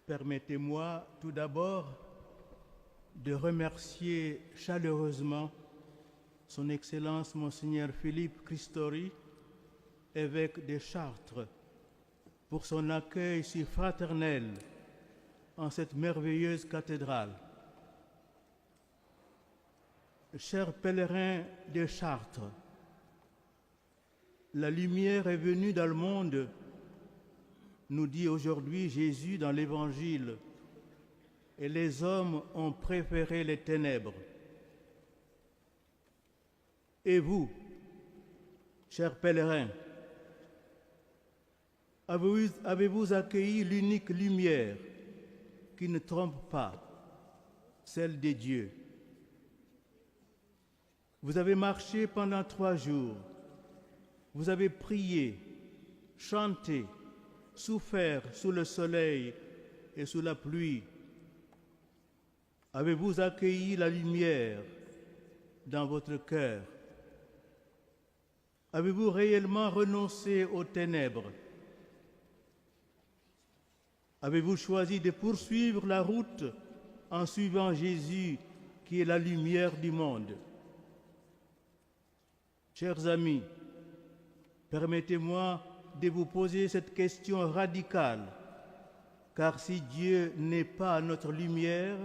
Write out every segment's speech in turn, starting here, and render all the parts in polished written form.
Permettez-moi tout d'abord de remercier chaleureusement Son Excellence Monseigneur Philippe Christori, évêque de Chartres, pour son accueil si fraternel en cette merveilleuse cathédrale. Chers pèlerins de Chartres, la lumière est venue dans le monde, nous dit aujourd'hui Jésus dans l'Évangile, et les hommes ont préféré les ténèbres. Et vous, chers pèlerins, avez-vous accueilli l'unique lumière qui ne trompe pas, celle de Dieu? Vous avez marché pendant 3 jours, vous avez prié, chanté, souffert sous le soleil et sous la pluie. Avez-vous accueilli la lumière dans votre cœur? Avez-vous réellement renoncé aux ténèbres? Avez-vous choisi de poursuivre la route en suivant Jésus qui est la lumière du monde? Chers amis, permettez-moi de vous poser cette question radicale, car si Dieu n'est pas notre lumière,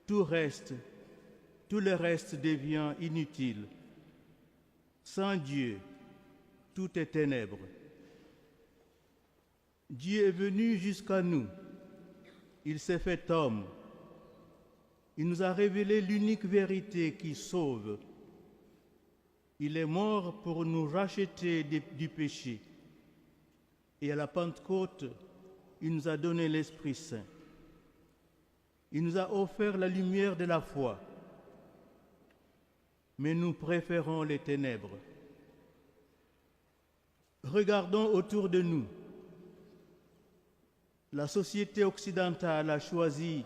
tout le reste devient inutile. Sans Dieu, tout est ténèbres. Dieu est venu jusqu'à nous. Il s'est fait homme. Il nous a révélé l'unique vérité qui sauve. Il est mort pour nous racheter du péché. Et à la Pentecôte, il nous a donné l'Esprit Saint. Il nous a offert la lumière de la foi. Mais nous préférons les ténèbres. Regardons autour de nous. La société occidentale a choisi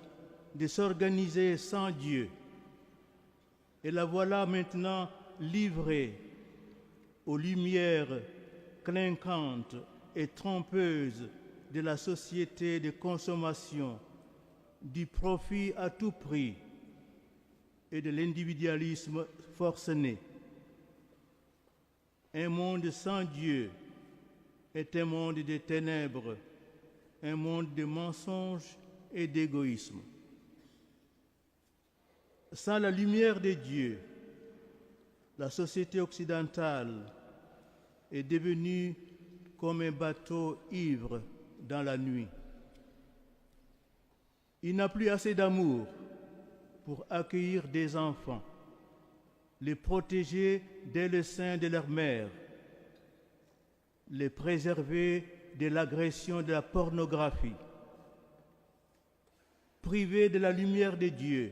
de s'organiser sans Dieu. Et la voilà maintenant livrée aux lumières clinquantes et trompeuses de la société de consommation, du profit à tout prix et de l'individualisme forcené. Un monde sans Dieu est un monde de ténèbres, un monde de mensonges et d'égoïsme. Sans la lumière de Dieu, la société occidentale est devenue comme un bateau ivre dans la nuit. Il n'a plus assez d'amour pour accueillir des enfants, les protéger dès le sein de leur mère, les préserver de l'agression de la pornographie. Privée de la lumière de Dieu,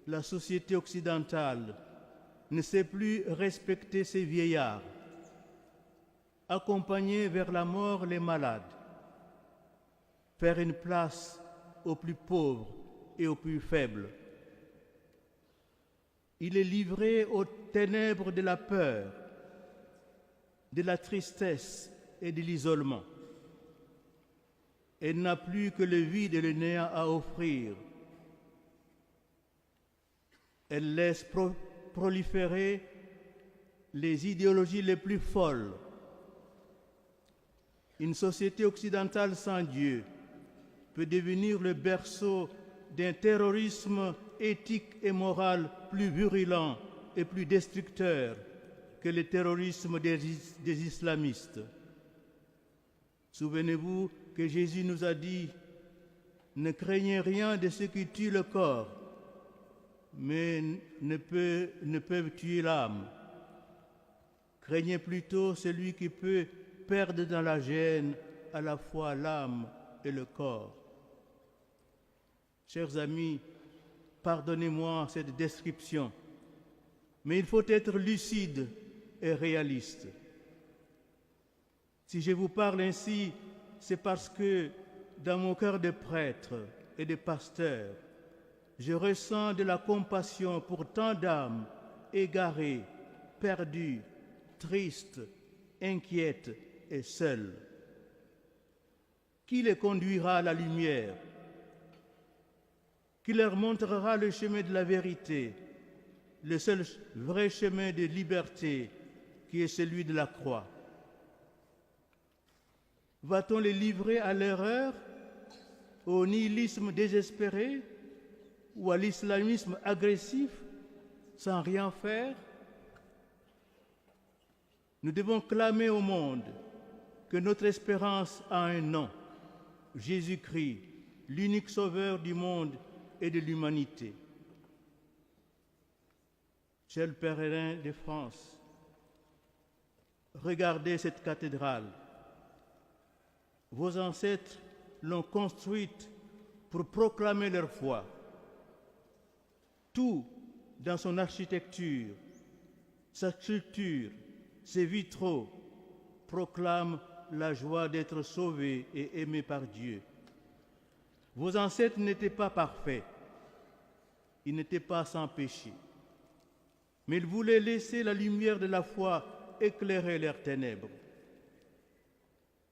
la société occidentale ne sait plus respecter ses vieillards, accompagner vers la mort les malades, faire une place aux plus pauvres et aux plus faibles. Il est livré aux ténèbres de la peur, de la tristesse et de l'isolement. Elle n'a plus que le vide et le néant à offrir. Elle laisse proliférer les idéologies les plus folles. Une société occidentale sans Dieu peut devenir le berceau d'un terrorisme éthique et moral plus virulent et plus destructeur que le terrorisme des islamistes. Souvenez-vous que Jésus nous a dit « Ne craignez rien de ce qui tue le corps, mais ne peuvent tuer l'âme. Craignez plutôt celui qui peut perdre dans la gêne à la fois l'âme et le corps. » Chers amis, pardonnez-moi cette description, mais il faut être lucide et réaliste. Si je vous parle ainsi, c'est parce que dans mon cœur de prêtre et de pasteur, je ressens de la compassion pour tant d'âmes égarées, perdues, tristes, inquiètes et seules. Qui les conduira à la lumière? Qui leur montrera le chemin de la vérité, le seul vrai chemin de liberté qui est celui de la croix? Va-t-on les livrer à l'erreur, au nihilisme désespéré ou à l'islamisme agressif sans rien faire? Nous devons clamer au monde que notre espérance a un nom, Jésus-Christ, l'unique sauveur du monde et de l'humanité. Chers pèlerins de France, regardez cette cathédrale. Vos ancêtres l'ont construite pour proclamer leur foi. Tout dans son architecture, sa sculpture, ses vitraux proclament la joie d'être sauvés et aimés par Dieu. Vos ancêtres n'étaient pas parfaits, ils n'étaient pas sans péché, mais ils voulaient laisser la lumière de la foi éclairer leurs ténèbres.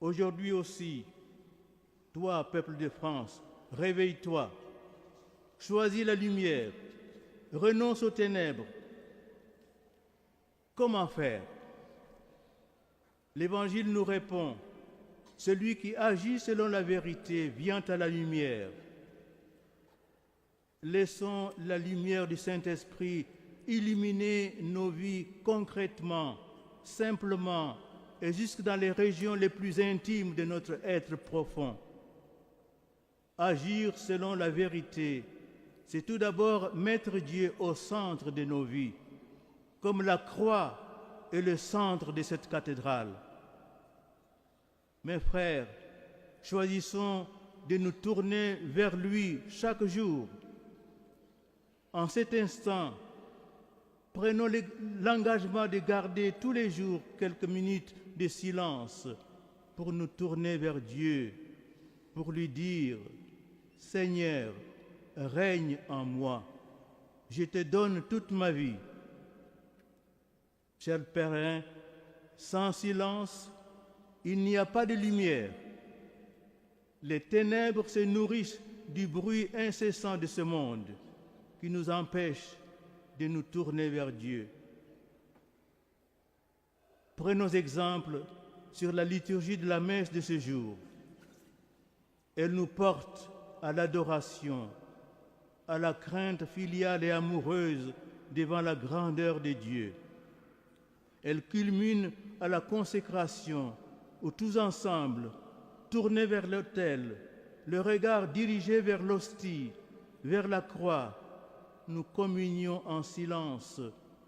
Aujourd'hui aussi, toi, peuple de France, réveille-toi, choisis la lumière, renonce aux ténèbres. Comment faire? L'Évangile nous répond, celui qui agit selon la vérité vient à la lumière. Laissons la lumière du Saint-Esprit illuminer nos vies concrètement, simplement, et jusque dans les régions les plus intimes de notre être profond. Agir selon la vérité, c'est tout d'abord mettre Dieu au centre de nos vies, comme la croix est le centre de cette cathédrale. Mes frères, choisissons de nous tourner vers lui chaque jour. En cet instant, prenons l'engagement de garder tous les jours quelques minutes de silence pour nous tourner vers Dieu, pour lui dire « Seigneur, règne en moi, je te donne toute ma vie. » Chers pèlerins, sans silence, il n'y a pas de lumière. Les ténèbres se nourrissent du bruit incessant de ce monde qui nous empêche de nous tourner vers Dieu. Prenons exemple sur la liturgie de la messe de ce jour. Elle nous porte à l'adoration, à la crainte filiale et amoureuse devant la grandeur de Dieu. Elle culmine à la consécration où tous ensemble, tournés vers l'autel, le regard dirigé vers l'hostie, vers la croix, nous communions en silence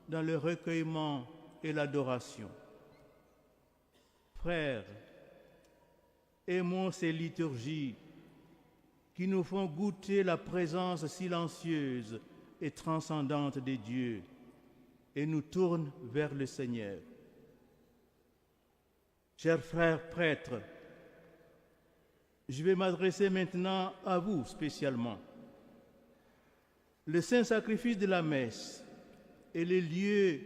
dans le recueillement et l'adoration. Frères, aimons ces liturgies qui nous font goûter la présence silencieuse et transcendante de Dieu et nous tournent vers le Seigneur. Chers frères prêtres, je vais m'adresser maintenant à vous spécialement. Le saint sacrifice de la messe est le lieu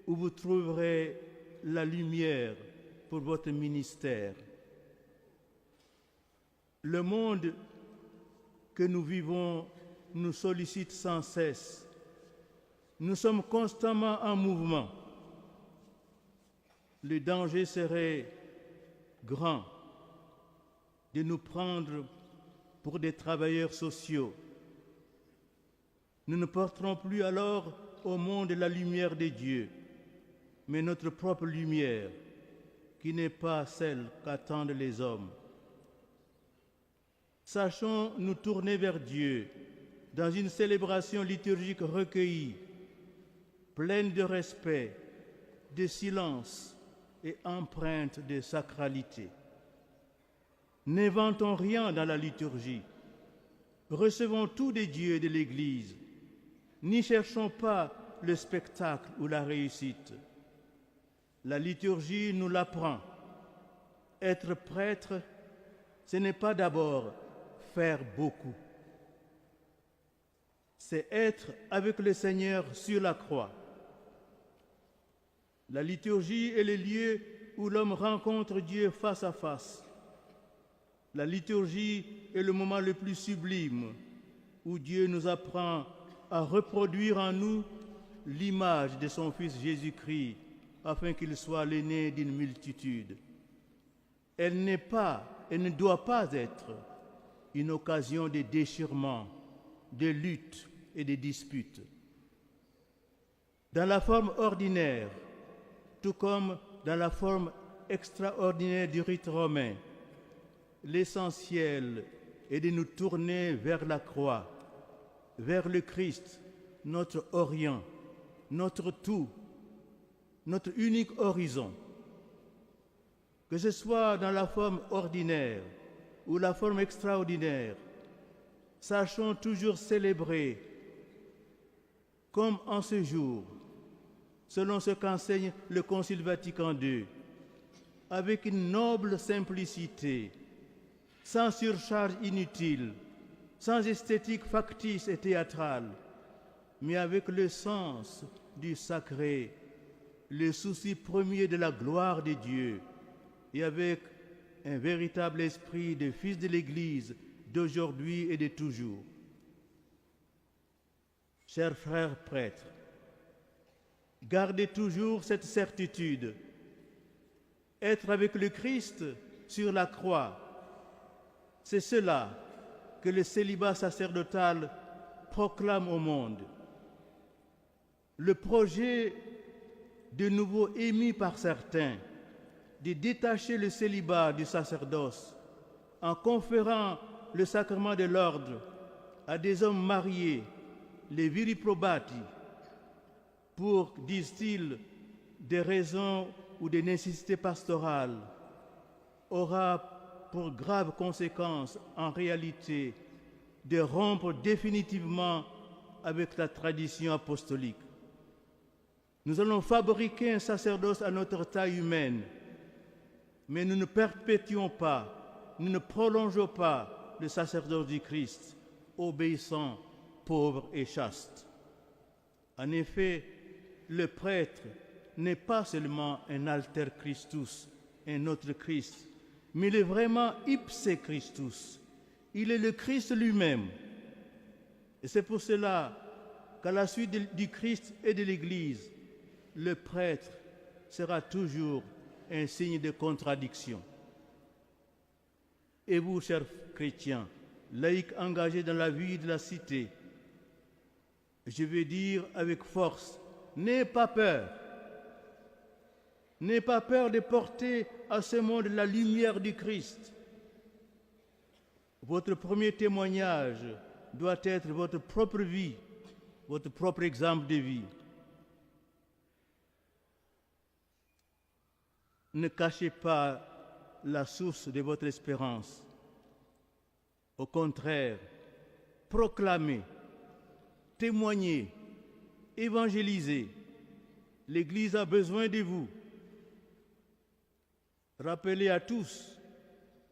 où vous trouverez la lumière pour votre ministère. Le monde que nous vivons nous sollicite sans cesse. Nous sommes constamment en mouvement. Le danger serait grand de nous prendre pour des travailleurs sociaux. Nous ne porterons plus alors au monde la lumière de Dieu, mais notre propre lumière, qui n'est pas celle qu'attendent les hommes. Sachons nous tourner vers Dieu dans une célébration liturgique recueillie, pleine de respect, de silence et empreinte de sacralité. N'inventons rien dans la liturgie. Recevons tout des dieux et de l'Église. N'y cherchons pas le spectacle ou la réussite. La liturgie nous l'apprend. Être prêtre, ce n'est pas d'abord faire beaucoup. C'est être avec le Seigneur sur la croix. La liturgie est le lieu où l'homme rencontre Dieu face à face. La liturgie est le moment le plus sublime où Dieu nous apprend à reproduire en nous l'image de son Fils Jésus-Christ afin qu'il soit l'aîné d'une multitude. Elle n'est pas et ne doit pas être une occasion de déchirement, de lutte et de disputes. Dans la forme ordinaire, tout comme dans la forme extraordinaire du rite romain, l'essentiel est de nous tourner vers la croix, vers le Christ, notre Orient, notre tout, notre unique horizon. Que ce soit dans la forme ordinaire ou la forme extraordinaire, sachons toujours célébrer, comme en ce jour, selon ce qu'enseigne le Concile Vatican II, avec une noble simplicité, sans surcharge inutile, sans esthétique factice et théâtrale, mais avec le sens du sacré, le souci premier de la gloire de Dieu, et avec un véritable esprit de fils de l'Église d'aujourd'hui et de toujours. Chers frères prêtres, gardez toujours cette certitude. Être avec le Christ sur la croix, c'est cela que le célibat sacerdotal proclame au monde. Le projet de nouveau émis par certains de détacher le célibat du sacerdoce en conférant le sacrement de l'ordre à des hommes mariés, les viri probati, pour, disent-ils, des raisons ou des nécessités pastorales, aura pour grave conséquence, en réalité, de rompre définitivement avec la tradition apostolique. Nous allons fabriquer un sacerdoce à notre taille humaine, mais nous ne perpétuons pas, nous ne prolongeons pas le sacerdoce du Christ, obéissant, pauvre et chaste. En effet, le prêtre n'est pas seulement un alter Christus, un autre Christ, mais il est vraiment ipse Christus. Il est le Christ lui-même. Et c'est pour cela qu'à la suite du Christ et de l'Église, le prêtre sera toujours un signe de contradiction. Et vous, chers chrétiens, laïcs engagés dans la vie de la cité, je veux dire avec force, n'ayez pas peur. N'ayez pas peur de porter à ce monde la lumière du Christ. Votre premier témoignage doit être votre propre vie, votre propre exemple de vie. Ne cachez pas la source de votre espérance. Au contraire, proclamez, témoignez, évangélisez. L'Église a besoin de vous. Rappelez à tous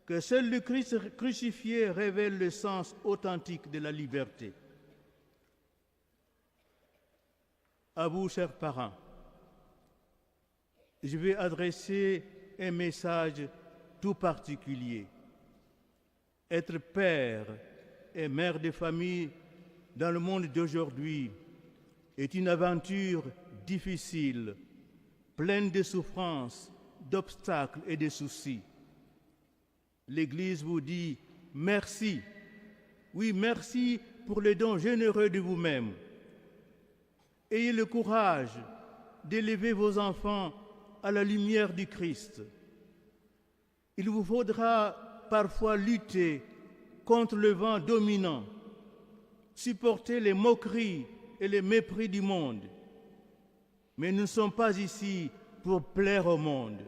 que seul le Christ crucifié révèle le sens authentique de la liberté. À vous, chers parents, je vais adresser un message tout particulier. Être père et mère de famille dans le monde d'aujourd'hui est une aventure difficile, pleine de souffrances, d'obstacles et de soucis. L'Église vous dit merci. Oui, merci pour le don généreux de vous-même. Ayez le courage d'élever vos enfants à la lumière du Christ. Il vous faudra parfois lutter contre le vent dominant, supporter les moqueries et les mépris du monde. Mais nous ne sommes pas ici pour plaire au monde.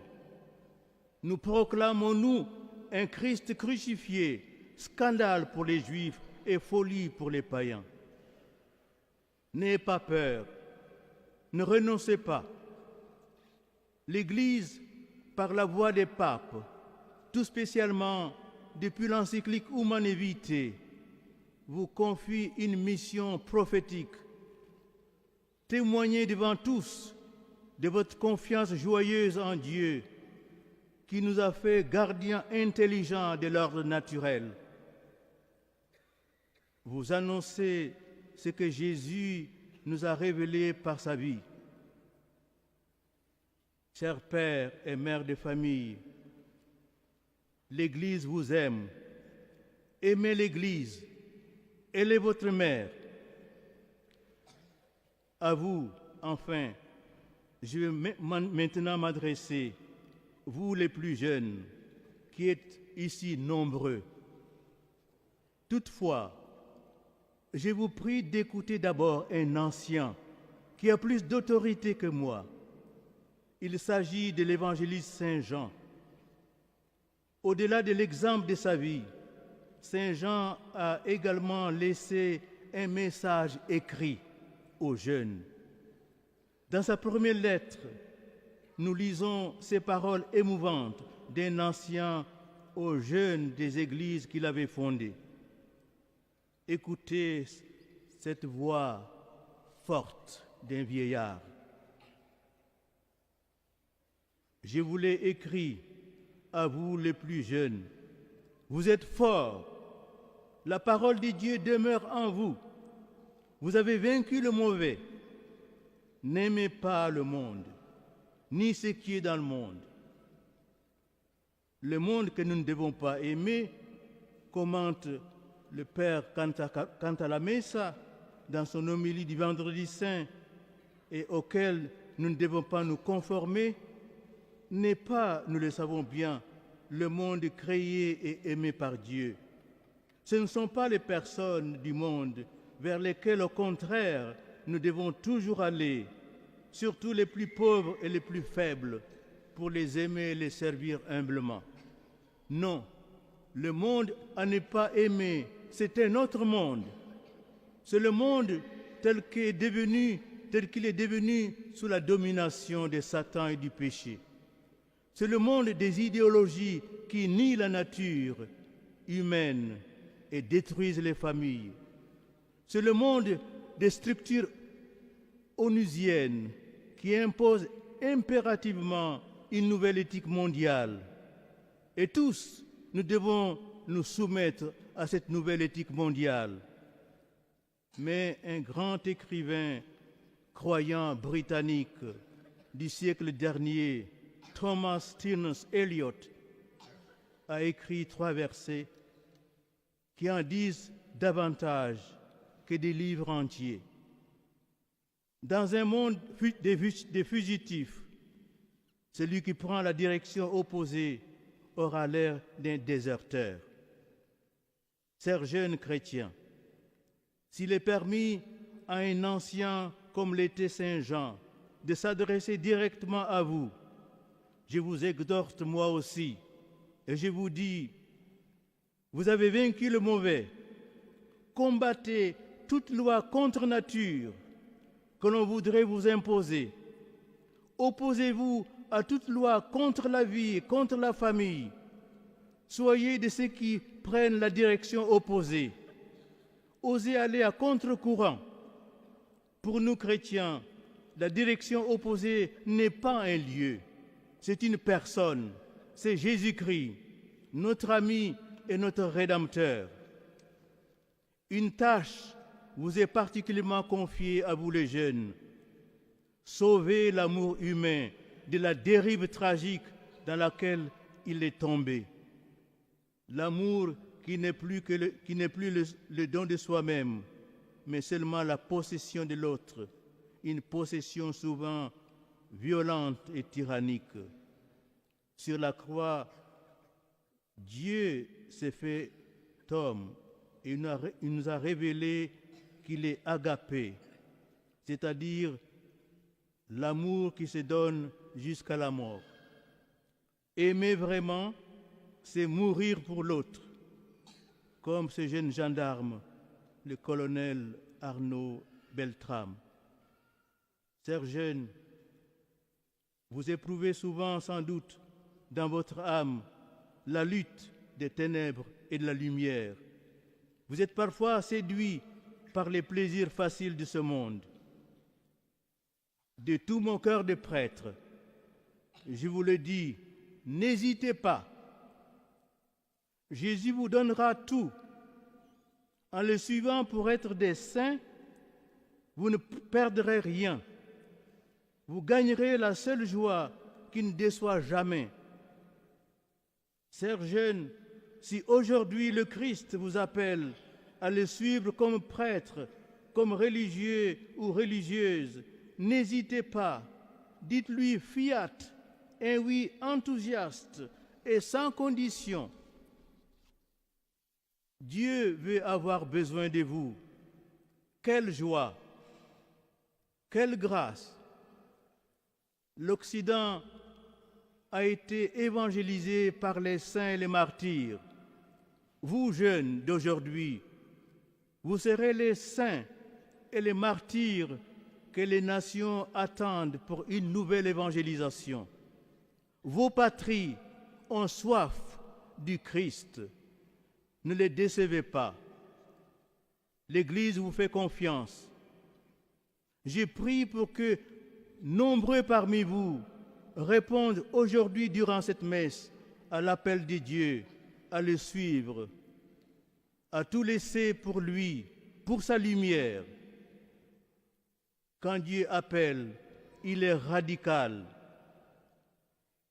Nous proclamons, nous, un Christ crucifié, scandale pour les Juifs et folie pour les païens. N'ayez pas peur, ne renoncez pas. L'Église, par la voix des papes, tout spécialement depuis l'encyclique Humanae Vitae, vous confie une mission prophétique. Témoignez devant tous de votre confiance joyeuse en Dieu, qui nous a fait gardiens intelligents de l'ordre naturel. Vous annoncez ce que Jésus nous a révélé par sa vie. Chers pères et mères de famille, l'Église vous aime. Aimez l'Église. Elle est votre mère. À vous, enfin, je vais maintenant m'adresser, vous les plus jeunes, qui êtes ici nombreux. Toutefois, je vous prie d'écouter d'abord un ancien qui a plus d'autorité que moi. Il s'agit de l'évangéliste Saint Jean. Au-delà de l'exemple de sa vie, Saint Jean a également laissé un message écrit aux jeunes. Dans sa première lettre, nous lisons ces paroles émouvantes d'un ancien aux jeunes des églises qu'il avait fondées. Écoutez cette voix forte d'un vieillard. Je vous l'ai écrit à vous les plus jeunes. Vous êtes forts. La parole de Dieu demeure en vous. Vous avez vaincu le mauvais. N'aimez pas le monde, ni ce qui est dans le monde. Le monde que nous ne devons pas aimer, commente le Père quant à la Messa, dans son homélie du Vendredi Saint, et auquel nous ne devons pas nous conformer, n'est pas, nous le savons bien, le monde créé et aimé par Dieu. Ce ne sont pas les personnes du monde vers lesquelles, au contraire, nous devons toujours aller, surtout les plus pauvres et les plus faibles, pour les aimer et les servir humblement. Non, le monde à ne pas aimer, c'est un autre monde. C'est le monde tel qu'il est devenu sous la domination de Satan et du péché. C'est le monde des idéologies qui nient la nature humaine et détruisent les familles. C'est le monde des structures onusiennes qui imposent impérativement une nouvelle éthique mondiale. Et tous, nous devons nous soumettre à cette nouvelle éthique mondiale. Mais un grand écrivain croyant britannique du siècle dernier, Thomas Stearns Eliot, a écrit 3 versets qui en disent davantage que des livres entiers. Dans un monde des fugitifs, celui qui prend la direction opposée aura l'air d'un déserteur. Chers jeunes chrétiens, s'il est permis à un ancien comme l'était Saint Jean de s'adresser directement à vous, je vous exhorte moi aussi et je vous dis, vous avez vaincu le mauvais, combattez toute loi contre nature que l'on voudrait vous imposer. Opposez-vous à toute loi contre la vie et contre la famille. Soyez de ceux qui prennent la direction opposée. Osez aller à contre-courant. Pour nous chrétiens, la direction opposée n'est pas un lieu, c'est une personne, c'est Jésus-Christ, notre ami et notre Rédempteur. Une tâche vous est particulièrement confiée à vous les jeunes. Sauvez l'amour humain de la dérive tragique dans laquelle il est tombé. L'amour qui n'est plus le don de soi-même, mais seulement la possession de l'autre, une possession souvent violente et tyrannique. Sur la croix, Dieu s'est fait homme et il nous a révélé qu'il est agapé, c'est-à-dire l'amour qui se donne jusqu'à la mort. Aimer vraiment, c'est mourir pour l'autre, comme ce jeune gendarme, le colonel Arnaud Beltrame. Chers jeunes, vous éprouvez souvent sans doute dans votre âme la lutte des ténèbres et de la lumière. Vous êtes parfois séduits par les plaisirs faciles de ce monde. De tout mon cœur de prêtre, je vous le dis, n'hésitez pas. Jésus vous donnera tout. En le suivant pour être des saints, vous ne perdrez rien. Vous gagnerez la seule joie qui ne déçoit jamais. Chers jeunes, si aujourd'hui le Christ vous appelle à le suivre comme prêtre, comme religieux ou religieuse, n'hésitez pas. Dites-lui fiat, un oui enthousiaste et sans condition. Dieu veut avoir besoin de vous. Quelle joie, quelle grâce. L'Occident a été évangélisé par les saints et les martyrs. Vous, jeunes d'aujourd'hui, vous serez les saints et les martyrs que les nations attendent pour une nouvelle évangélisation. Vos patries ont soif du Christ. Ne les décevez pas. L'Église vous fait confiance. Je prie pour que nombreux parmi vous répondent aujourd'hui durant cette messe à l'appel de Dieu, à le suivre, à tout laisser pour lui, pour sa lumière. Quand Dieu appelle, il est radical.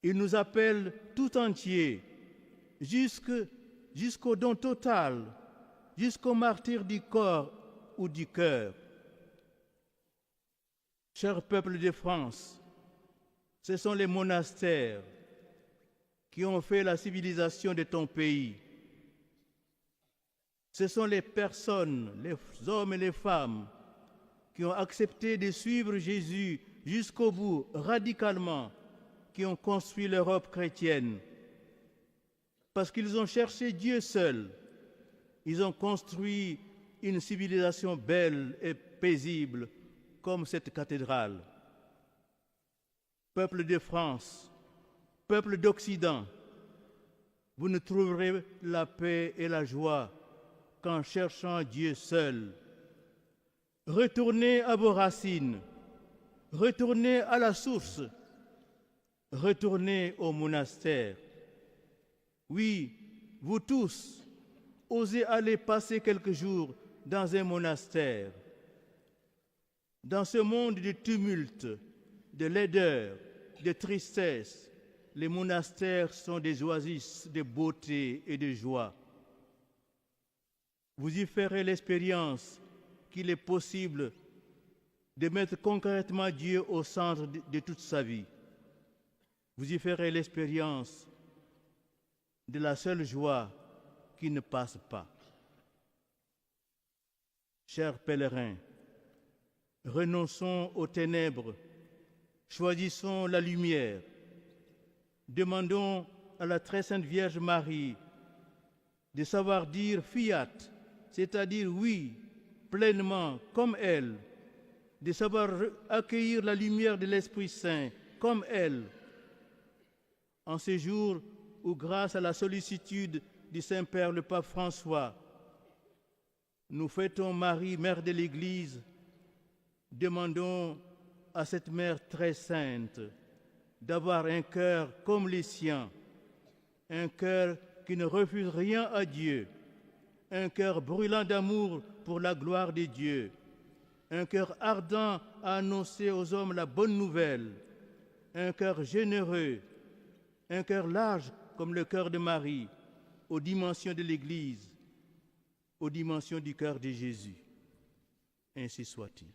Il nous appelle tout entier, jusqu'au don total, jusqu'au martyre du corps ou du cœur. Cher peuple de France, ce sont les monastères qui ont fait la civilisation de ton pays. Ce sont les personnes, les hommes et les femmes qui ont accepté de suivre Jésus jusqu'au bout, radicalement, qui ont construit l'Europe chrétienne. Parce qu'ils ont cherché Dieu seul, ils ont construit une civilisation belle et paisible comme cette cathédrale. Peuple de France, peuple d'Occident, vous ne trouverez la paix et la joie qu'en cherchant Dieu seul. Retournez à vos racines, retournez à la source, retournez au monastère. Oui, vous tous, osez aller passer quelques jours dans un monastère. Dans ce monde de tumulte, de laideur, de tristesse, les monastères sont des oasis de beauté et de joie. Vous y ferez l'expérience qu'il est possible de mettre concrètement Dieu au centre de toute sa vie. Vous y ferez l'expérience de la seule joie qui ne passe pas. Chers pèlerins, renonçons aux ténèbres, choisissons la lumière. Demandons à la très sainte Vierge Marie de savoir dire fiat, c'est-à-dire oui, pleinement, comme elle, de savoir accueillir la lumière de l'Esprit Saint, comme elle. En ces jours où, grâce à la sollicitude du Saint-Père le Pape François, nous fêtons Marie, Mère de l'Église, demandons à cette Mère très sainte d'avoir un cœur comme les siens, un cœur qui ne refuse rien à Dieu, un cœur brûlant d'amour pour la gloire de Dieu, un cœur ardent à annoncer aux hommes la bonne nouvelle, un cœur généreux, un cœur large comme le cœur de Marie, aux dimensions de l'Église, aux dimensions du cœur de Jésus. Ainsi soit-il.